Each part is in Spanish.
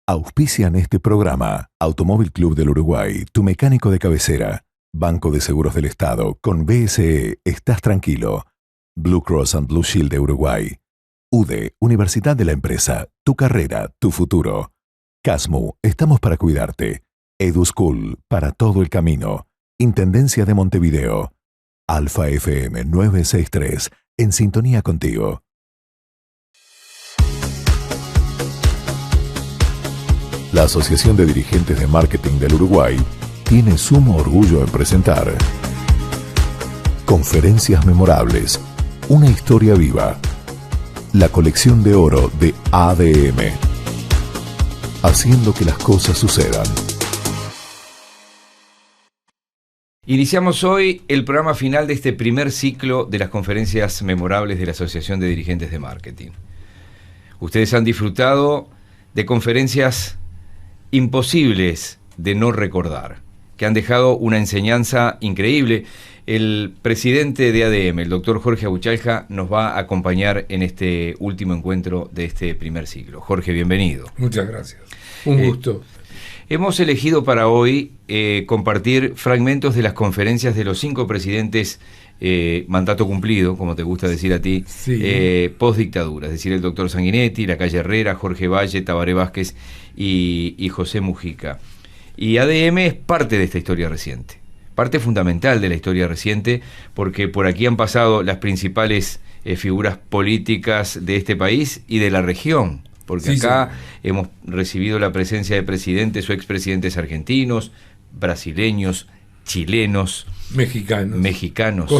Auspician este programa Automóvil Club del Uruguay, tu mecánico de cabecera. Banco de Seguros del Estado, con BSE, estás tranquilo. Blue Cross and Blue Shield de Uruguay. UDE, Universidad de la Empresa, tu carrera, tu futuro. Casmu, estamos para cuidarte. EduSchool, para todo el camino. Intendencia de Montevideo. Alfa FM 963, en sintonía contigo. La Asociación de Dirigentes de Marketing del Uruguay tiene sumo orgullo en presentar Conferencias Memorables, una historia viva. La colección de oro de ADM. Haciendo que las cosas sucedan. Iniciamos hoy el programa final de este primer ciclo de las conferencias memorables de la Asociación de Dirigentes de Marketing. Ustedes han disfrutado de conferencias imposibles de no recordar, que han dejado una enseñanza increíble. El presidente de ADM, el doctor Jorge Abuchalja, nos va a acompañar en este último encuentro de este primer ciclo. Jorge, bienvenido. Muchas gracias. Un gusto. Hemos elegido para hoy compartir fragmentos de las conferencias de los 5 presidentes mandato cumplido, como te gusta decir a ti, sí. Post-dictadura, es decir, el doctor Sanguinetti, Lacalle Herrera, Jorge Valle, Tabaré Vázquez y José Mujica. Y ADM es parte de esta historia reciente, parte fundamental de la historia reciente, porque por aquí han pasado las principales figuras políticas de este país y de la región. Porque sí, acá sí. Hemos recibido la presencia de presidentes o expresidentes argentinos, brasileños, chilenos, mexicanos,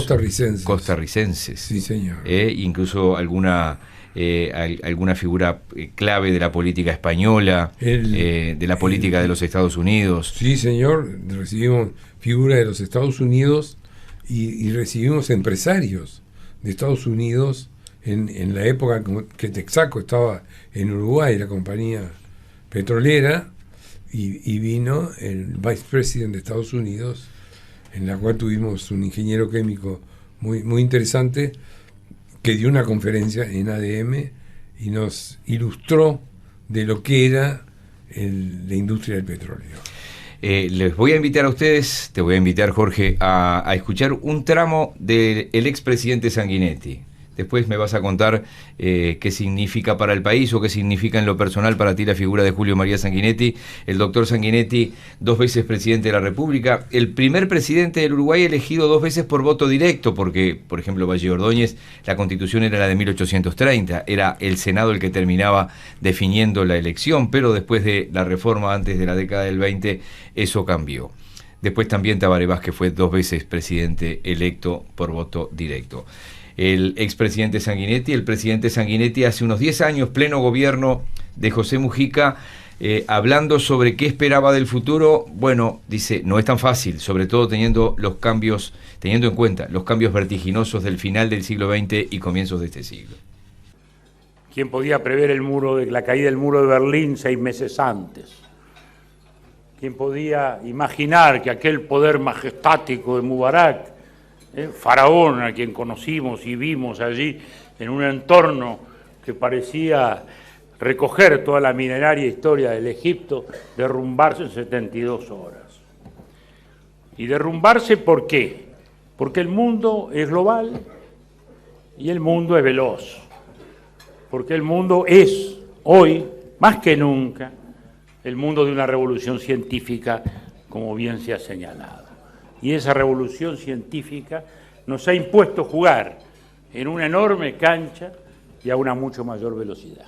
costarricenses. Sí, señor. Incluso alguna figura clave de la política española, de la política de los Estados Unidos. Sí, señor. Recibimos figuras de los Estados Unidos y recibimos empresarios de Estados Unidos. En la época que Texaco estaba en Uruguay, la compañía petrolera, y vino el vicepresidente de Estados Unidos, en la cual tuvimos un ingeniero químico muy interesante que dio una conferencia en ADM y nos ilustró de lo que era la industria del petróleo. Les voy a invitar a ustedes, te voy a invitar, Jorge, a escuchar un tramo del expresidente Sanguinetti. Después me vas a contar qué significa para el país o qué significa en lo personal para ti la figura de Julio María Sanguinetti, el doctor Sanguinetti, 2 veces presidente de la República, el primer presidente del Uruguay elegido 2 veces por voto directo, porque, por ejemplo, Valle Ordóñez, la Constitución era la de 1830, era el Senado el que terminaba definiendo la elección, pero después de la reforma antes de la década del 20, eso cambió. Después también Tabaré Vázquez fue 2 veces presidente electo por voto directo. El expresidente Sanguinetti, el presidente Sanguinetti hace unos 10 años, pleno gobierno de José Mujica, hablando sobre qué esperaba del futuro. Bueno, dice, no es tan fácil, sobre todo teniendo en cuenta los cambios vertiginosos del final del siglo XX y comienzos de este siglo. ¿Quién podía prever la caída del muro de Berlín 6 meses antes? ¿Quién podía imaginar que aquel poder majestático de Mubarak, faraón a quien conocimos y vimos allí en un entorno que parecía recoger toda la mineraria historia del Egipto, derrumbarse en 72 horas? ¿Y derrumbarse por qué? Porque el mundo es global y el mundo es veloz. Porque el mundo es, hoy, más que nunca, el mundo de una revolución científica, como bien se ha señalado. Y esa revolución científica nos ha impuesto jugar en una enorme cancha y a una mucho mayor velocidad.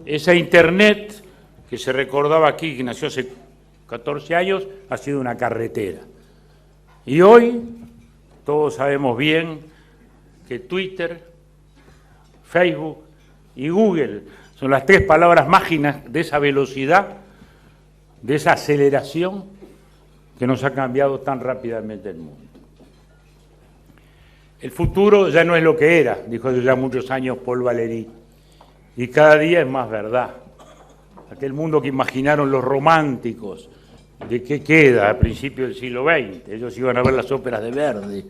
Esa Internet que se recordaba aquí, que nació hace 14 años, ha sido una carretera. Y hoy todos sabemos bien que Twitter, Facebook y Google son las 3 palabras mágicas de esa velocidad, de esa aceleración que nos ha cambiado tan rápidamente el mundo. El futuro ya no es lo que era, dijo hace ya muchos años Paul Valéry, y cada día es más verdad. Aquel mundo que imaginaron los románticos, de qué queda a principios del siglo XX, ellos iban a ver las óperas de Verdi,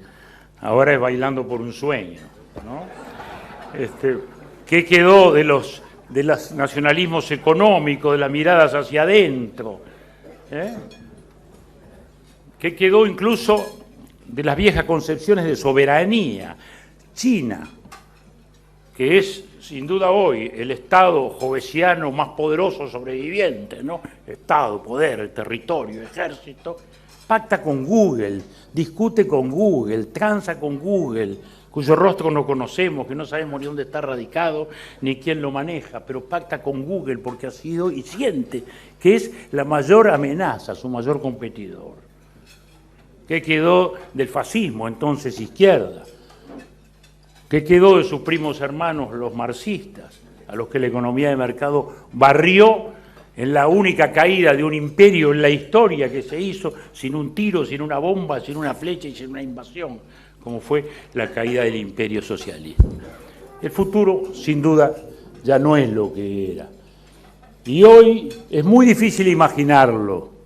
ahora es Bailando por un sueño, ¿no? ¿Qué quedó de los de los nacionalismos económicos, de las miradas hacia adentro, que quedó incluso de las viejas concepciones de soberanía. China, que es sin duda hoy el Estado jovesiano más poderoso sobreviviente, ¿no? Estado, poder, territorio, ejército, pacta con Google, discute con Google, transa con Google, cuyo rostro no conocemos, que no sabemos ni dónde está radicado, ni quién lo maneja, pero pacta con Google porque ha sido y siente que es la mayor amenaza, su mayor competidor. ¿Qué quedó del fascismo, entonces izquierda? ¿Qué quedó de sus primos hermanos, los marxistas, a los que la economía de mercado barrió en la única caída de un imperio en la historia que se hizo sin un tiro, sin una bomba, sin una flecha y sin una invasión, como fue la caída del imperio socialista? El futuro, sin duda, ya no es lo que era. Y hoy es muy difícil imaginarlo.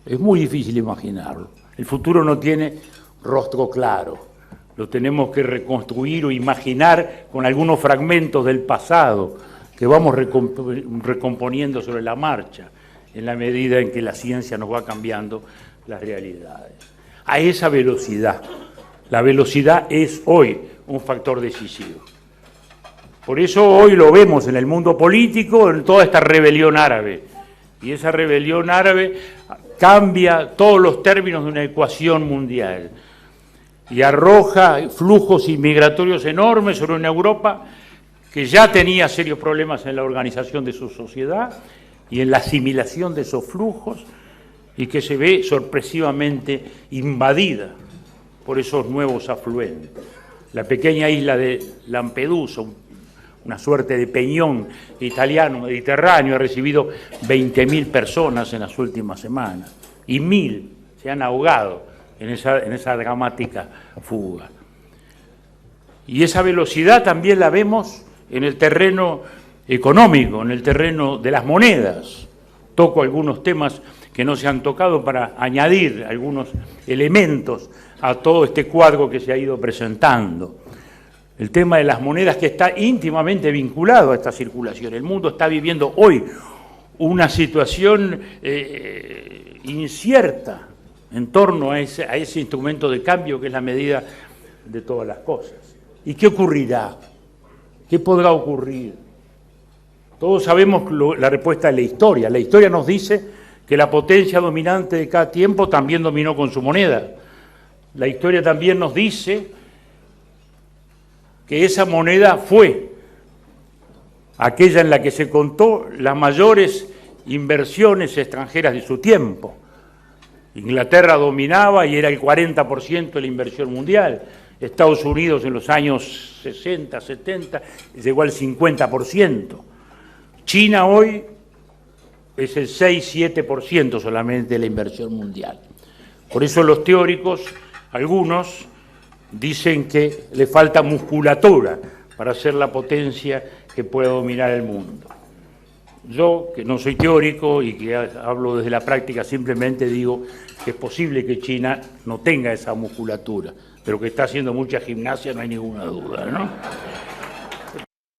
Es muy difícil imaginarlo. El futuro no tiene rostro claro. Lo tenemos que reconstruir o imaginar con algunos fragmentos del pasado que vamos recomponiendo sobre la marcha en la medida en que la ciencia nos va cambiando las realidades. A esa velocidad. La velocidad es hoy un factor decisivo. Por eso hoy lo vemos en el mundo político, en toda esta rebelión árabe. Y esa rebelión árabe cambia todos los términos de una ecuación mundial y arroja flujos inmigratorios enormes sobre una Europa que ya tenía serios problemas en la organización de su sociedad y en la asimilación de esos flujos, y que se ve sorpresivamente invadida por esos nuevos afluentes. La pequeña isla de Lampedusa, una suerte de peñón italiano mediterráneo, ha recibido 20.000 personas en las últimas semanas, y 1.000 se han ahogado en esa dramática fuga. Y esa velocidad también la vemos en el terreno económico, en el terreno de las monedas. Toco algunos temas que no se han tocado para añadir algunos elementos a todo este cuadro que se ha ido presentando. El tema de las monedas, que está íntimamente vinculado a esta circulación. El mundo está viviendo hoy una situación incierta en torno a ese instrumento de cambio que es la medida de todas las cosas. ¿Y qué ocurrirá? ¿Qué podrá ocurrir? Todos sabemos la respuesta de la historia. La historia nos dice que la potencia dominante de cada tiempo también dominó con su moneda. La historia también nos dice que esa moneda fue aquella en la que se contó las mayores inversiones extranjeras de su tiempo. Inglaterra dominaba y era el 40% de la inversión mundial. Estados Unidos en los años 60, 70 llegó al 50%. China hoy es el 6-7% solamente de la inversión mundial. Por eso los teóricos, algunos, dicen que le falta musculatura para ser la potencia que pueda dominar el mundo. Yo, que no soy teórico y que hablo desde la práctica, simplemente digo que es posible que China no tenga esa musculatura, pero que está haciendo mucha gimnasia, no hay ninguna duda, ¿no?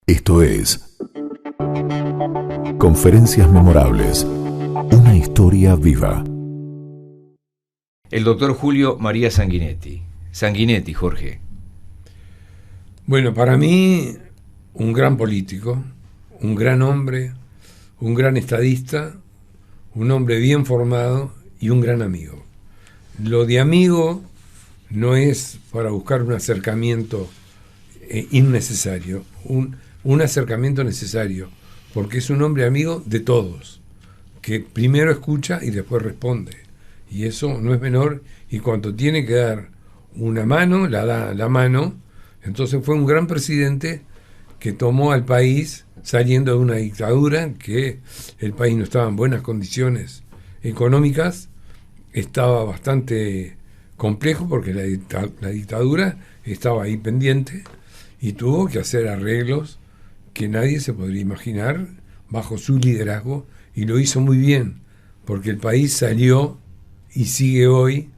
Esto es Conferencias Memorables. Una historia viva. El doctor Julio María Sanguinetti. Sanguinetti, Jorge. Bueno, para mí, un gran político, un gran hombre, un gran estadista, un hombre bien formado y un gran amigo. Lo de amigo no es para buscar un acercamiento innecesario, un acercamiento necesario, porque es un hombre amigo de todos, que primero escucha y después responde. Y eso no es menor, y cuando tiene que dar una mano, la da la mano. Entonces fue un gran presidente que tomó al país saliendo de una dictadura, que el país no estaba en buenas condiciones económicas, estaba bastante complejo porque la dictadura estaba ahí pendiente y tuvo que hacer arreglos que nadie se podría imaginar bajo su liderazgo, y lo hizo muy bien, porque el país salió y sigue hoy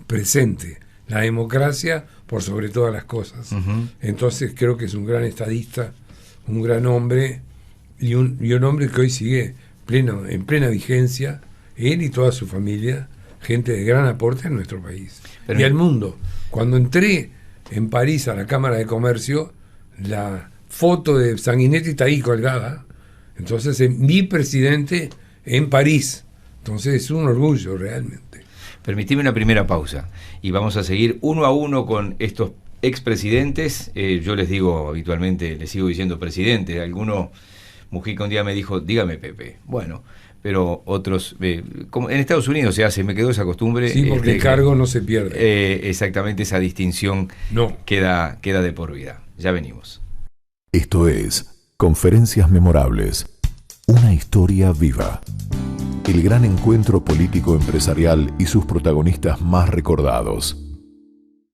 presente. La democracia por sobre todas las cosas. Uh-huh. Entonces creo que es un gran estadista, un gran hombre y un hombre que hoy sigue en plena vigencia, él y toda su familia, gente de gran aporte en nuestro país y al mundo. Cuando entré en París a la Cámara de Comercio, la foto de Sanguinetti está ahí colgada. Entonces, mi presidente en París. Entonces, es un orgullo realmente. Permitime una primera pausa y vamos a seguir uno a uno con estos expresidentes. Yo les digo habitualmente, les sigo diciendo presidente. Alguno, Mujica un día me dijo, dígame Pepe. Bueno, pero otros, como en Estados Unidos se hace, me quedó esa costumbre. Sí, porque el cargo no se pierde. Exactamente, esa distinción no queda de por vida. Ya venimos. Esto es Conferencias Memorables. Una historia viva. El gran encuentro político empresarial y sus protagonistas más recordados.